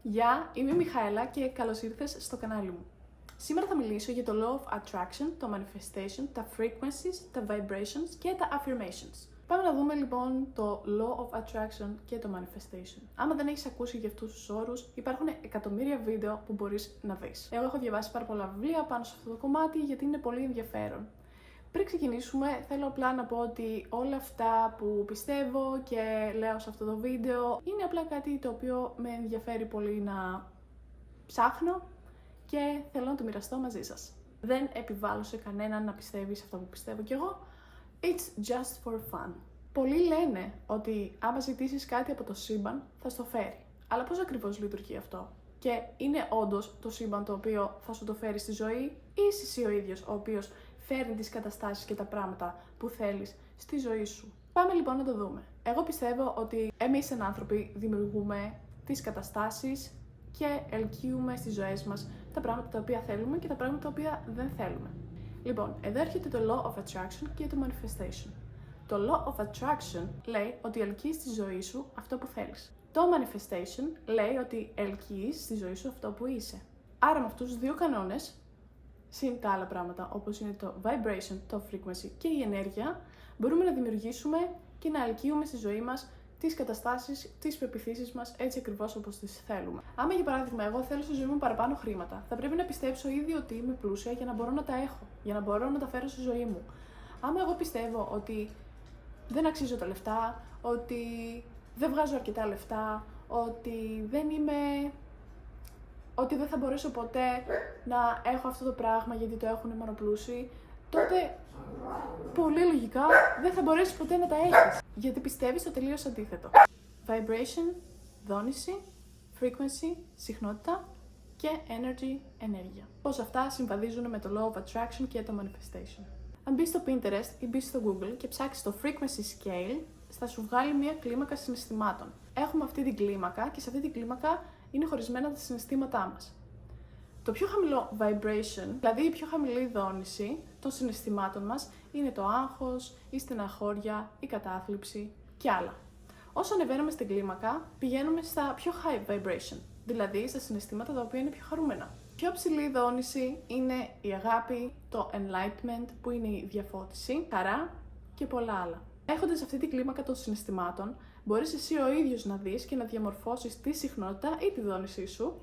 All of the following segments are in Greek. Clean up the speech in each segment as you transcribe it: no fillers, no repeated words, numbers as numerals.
Γεια, είμαι η Μιχαέλα και καλώς ήρθες στο κανάλι μου. Σήμερα θα μιλήσω για το Law of Attraction, το Manifestation, τα Frequencies, τα Vibrations και τα Affirmations. Πάμε να δούμε λοιπόν το Law of Attraction και το Manifestation. Άμα δεν έχεις ακούσει για αυτούς τους όρους, υπάρχουν εκατομμύρια βίντεο που μπορείς να δεις. Εγώ έχω διαβάσει πάρα πολλά βιβλία πάνω σε αυτό το κομμάτι γιατί είναι πολύ ενδιαφέρον. Πριν ξεκινήσουμε, θέλω απλά να πω ότι όλα αυτά που πιστεύω και λέω σε αυτό το βίντεο είναι απλά κάτι το οποίο με ενδιαφέρει πολύ να ψάχνω και θέλω να το μοιραστώ μαζί σας. Δεν επιβάλλω σε κανέναν να πιστεύει σε αυτό που πιστεύω κι εγώ. It's just for fun. Πολλοί λένε ότι άμα ζητήσεις κάτι από το σύμπαν θα στο φέρει. Αλλά πώς ακριβώς λειτουργεί αυτό? Και είναι όντως το σύμπαν το οποίο θα σου το φέρει στη ζωή ή είσαι εσύ ο ίδιος ο οποίος φέρνει τις καταστάσεις και τα πράγματα που θέλεις στη ζωή σου? Πάμε λοιπόν να το δούμε. Εγώ πιστεύω ότι εμείς σαν άνθρωποι δημιουργούμε τις καταστάσεις και ελκύουμε στις ζωές μας τα πράγματα τα οποία θέλουμε και τα πράγματα τα οποία δεν θέλουμε. Λοιπόν, εδώ έρχεται το Law of Attraction και το Manifestation. Το Law of Attraction λέει ότι ελκύεις στη ζωή σου αυτό που θέλεις. Το Manifestation λέει ότι ελκύεις στη ζωή σου αυτό που είσαι. Άρα με αυτούς τους δύο κανόνες, συν τα άλλα πράγματα όπως είναι το vibration, το frequency και η ενέργεια, μπορούμε να δημιουργήσουμε και να ελκύουμε στη ζωή μας τις καταστάσεις, τις πεποιθήσεις μας έτσι ακριβώς όπως τις θέλουμε. Άμα για παράδειγμα εγώ θέλω στη ζωή μου παραπάνω χρήματα, θα πρέπει να πιστέψω ήδη ότι είμαι πλούσια για να μπορώ να τα έχω, για να μπορώ να τα φέρω στη ζωή μου. Άμα εγώ πιστεύω ότι δεν αξίζω τα λεφτά, ότι δεν βγάζω αρκετά λεφτά, ότι δεν θα μπορέσω ποτέ να έχω αυτό το πράγμα γιατί το έχουν μόνο πλούσιοι, τότε πολύ λογικά δεν θα μπορέσεις ποτέ να τα έχεις. Γιατί πιστεύεις το τελείως αντίθετο. Vibration, δόνηση, frequency, συχνότητα και energy, ενέργεια. Πώς αυτά συμβαδίζουν με το Law of Attraction και το Manifestation. Αν μπεις στο Pinterest ή μπεις στο Google και ψάξεις το Frequency Scale, θα σου βγάλει μια κλίμακα συναισθημάτων. Έχουμε αυτή την κλίμακα και σε αυτή την κλίμακα είναι χωρισμένα τα συναισθήματά μας. Το πιο χαμηλό vibration, δηλαδή η πιο χαμηλή δόνηση των συναισθημάτων μας, είναι το άγχος, η στεναχώρια, η κατάθλιψη και άλλα. Όσο ανεβαίνουμε στην κλίμακα, πηγαίνουμε στα πιο high vibration, δηλαδή στα συναισθήματα τα οποία είναι πιο χαρούμενα. Πιο ψηλή δόνηση είναι η αγάπη, το enlightenment, που είναι η διαφώτιση, χαρά και πολλά άλλα. Έχοντας αυτή την κλίμακα των συναισθημάτων, μπορείς εσύ ο ίδιος να δεις και να διαμορφώσεις τη συχνότητα ή τη δόνησή σου,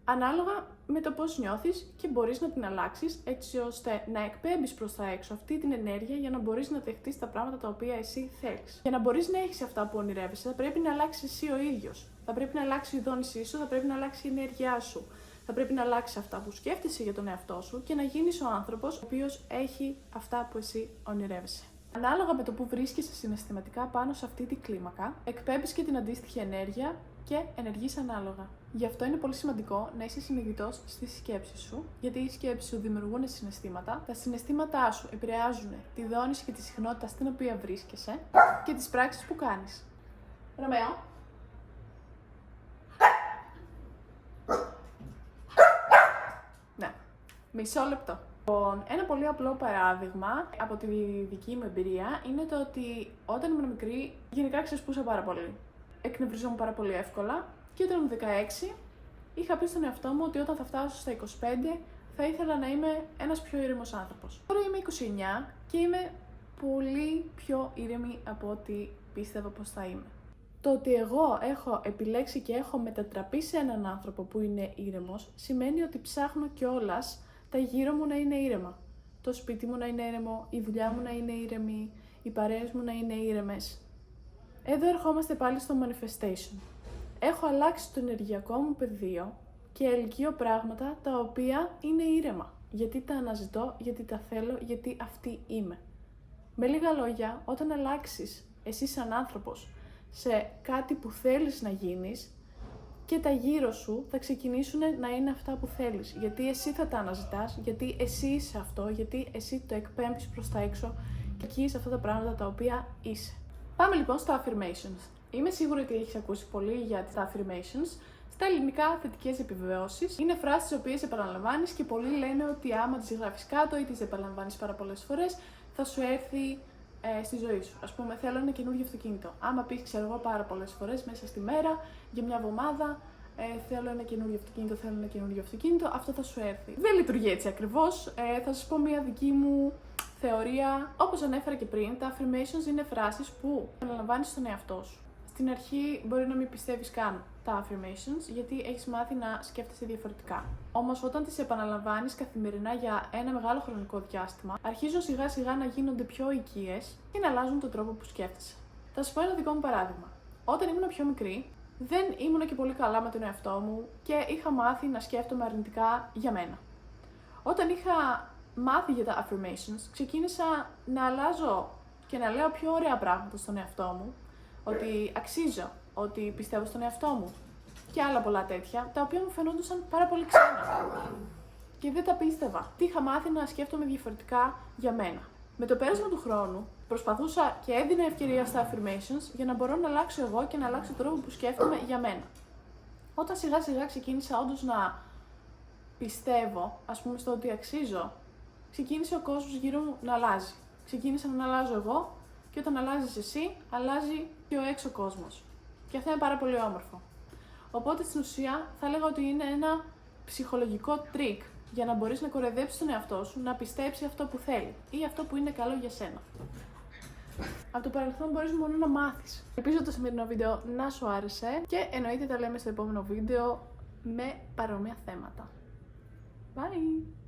ανάλογα με το πώς νιώθεις και μπορείς να την αλλάξεις έτσι ώστε να εκπέμπεις προς τα έξω αυτή την ενέργεια για να μπορείς να δεχτείς τα πράγματα τα οποία εσύ θέλεις. Για να μπορείς να έχεις αυτά που ονειρεύεσαι, θα πρέπει να αλλάξεις εσύ ο ίδιος. Θα πρέπει να αλλάξει η δόνησή σου, θα πρέπει να αλλάξει η ενέργειά σου. Θα πρέπει να αλλάξεις αυτά που σκέφτεσαι για τον εαυτό σου και να γίνεις ο άνθρωπος ο οποίος έχει αυτά που εσύ ονειρεύεσαι. Ανάλογα με το που βρίσκεσαι συναισθηματικά πάνω σε αυτή την κλίμακα, εκπέμπεις και την αντίστοιχη ενέργεια και ενεργείς ανάλογα. Γι' αυτό είναι πολύ σημαντικό να είσαι συνειδητός στις σκέψεις σου, γιατί οι σκέψεις σου δημιουργούν συναισθήματα, τα συναισθήματά σου επηρεάζουν τη δόνηση και τη συχνότητα στην οποία βρίσκεσαι και τις πράξεις που κάνεις. Ρωμαίο. Ναι, μισό λεπτό. Ένα πολύ απλό παράδειγμα από τη δική μου εμπειρία είναι το ότι όταν ήμουν μικρή, γενικά ξεσπούσα πάρα πολύ. Εκνευριζόμουν πάρα πολύ εύκολα και όταν ήμουν 16, είχα πει στον εαυτό μου ότι όταν θα φτάσω στα 25 θα ήθελα να είμαι ένας πιο ήρεμος άνθρωπος. Τώρα είμαι 29 και είμαι πολύ πιο ήρεμη από ό,τι πίστευα πως θα είμαι. Το ότι εγώ έχω επιλέξει και έχω μετατραπεί σε έναν άνθρωπο που είναι ήρεμος σημαίνει ότι ψάχνω κιόλας τα γύρω μου να είναι ήρεμα. Το σπίτι μου να είναι ήρεμο, η δουλειά μου να είναι ήρεμη, οι παρέες μου να είναι ήρεμες. Εδώ ερχόμαστε πάλι στο Manifestation. Έχω αλλάξει το ενεργειακό μου πεδίο και ελκύω πράγματα τα οποία είναι ήρεμα. Γιατί τα αναζητώ, γιατί τα θέλω, γιατί αυτή είμαι. Με λίγα λόγια, όταν αλλάξεις εσύ σαν άνθρωπος σε κάτι που θέλεις να γίνεις, και τα γύρω σου θα ξεκινήσουν να είναι αυτά που θέλεις. Γιατί εσύ θα τα αναζητάς, γιατί εσύ είσαι αυτό, γιατί εσύ το εκπέμπεις προς τα έξω και εκείς αυτά τα πράγματα τα οποία είσαι. Πάμε λοιπόν στα affirmations. Είμαι σίγουρη ότι έχεις ακούσει πολύ για τα affirmations. Στα ελληνικά, θετικές επιβεβαιώσεις είναι φράσεις τις οποίες επαναλαμβάνεις και πολλοί λένε ότι άμα τις γράφεις κάτω ή τις επαναλαμβάνεις πάρα πολλές φορές, θα σου έρθει στη ζωή σου. Ας πούμε, θέλω ένα καινούργιο αυτοκίνητο. Άμα πεις, ξέρω εγώ, πάρα πολλές φορές μέσα στη μέρα, για μια εβδομάδα, θέλω ένα καινούριο αυτοκίνητο, θέλω ένα καινούριο αυτοκίνητο, αυτό θα σου έρθει. Δεν λειτουργεί έτσι ακριβώς. Θα σας πω μια δική μου θεωρία. Όπως ανέφερα και πριν, τα affirmations είναι φράσεις που αναλαμβάνεις στον εαυτό σου. Στην αρχή μπορεί να μην πιστεύεις καν τα affirmations, γιατί έχεις μάθει να σκέφτεσαι διαφορετικά. Όμως όταν τις επαναλαμβάνεις καθημερινά για ένα μεγάλο χρονικό διάστημα, αρχίζουν σιγά σιγά να γίνονται πιο οικίες και να αλλάζουν τον τρόπο που σκέφτεσαι. Θα σας πω ένα δικό μου παράδειγμα. Όταν ήμουν πιο μικρή, δεν ήμουν και πολύ καλά με τον εαυτό μου και είχα μάθει να σκέφτομαι αρνητικά για μένα. Όταν είχα μάθει για τα affirmations, ξεκίνησα να αλλάζω και να λέω πιο ωραία πράγματα στον εαυτό μου, ότι αξίζω, ότι πιστεύω στον εαυτό μου και άλλα πολλά τέτοια, τα οποία μου φαινόντουσαν πάρα πολύ ξένα και δεν τα πίστευα. Τι είχα μάθει να σκέφτομαι διαφορετικά για μένα. Με το πέρασμα του χρόνου, προσπαθούσα και έδινα ευκαιρία στα affirmations για να μπορώ να αλλάξω εγώ και να αλλάξω τον τρόπο που σκέφτομαι για μένα. Όταν σιγά σιγά ξεκίνησα όντως να πιστεύω, ας πούμε, στο ότι αξίζω, ξεκίνησε ο κόσμος γύρω μου να αλλάζει. Ξεκίνησα να αλλάζω εγώ και όταν αλλάζεις εσύ, αλλάζει και ο έξω κόσμος. Και αυτό είναι πάρα πολύ όμορφο. Οπότε στην ουσία θα έλεγα ότι είναι ένα ψυχολογικό τρίκ για να μπορείς να κοροϊδέψεις τον εαυτό σου να πιστέψει αυτό που θέλει ή αυτό που είναι καλό για σένα. Από το παρελθόν μπορείς μόνο να μάθεις. Ελπίζω το σημερινό βίντεο να σου άρεσε και εννοείται τα λέμε στο επόμενο βίντεο με παρόμοια θέματα. Bye!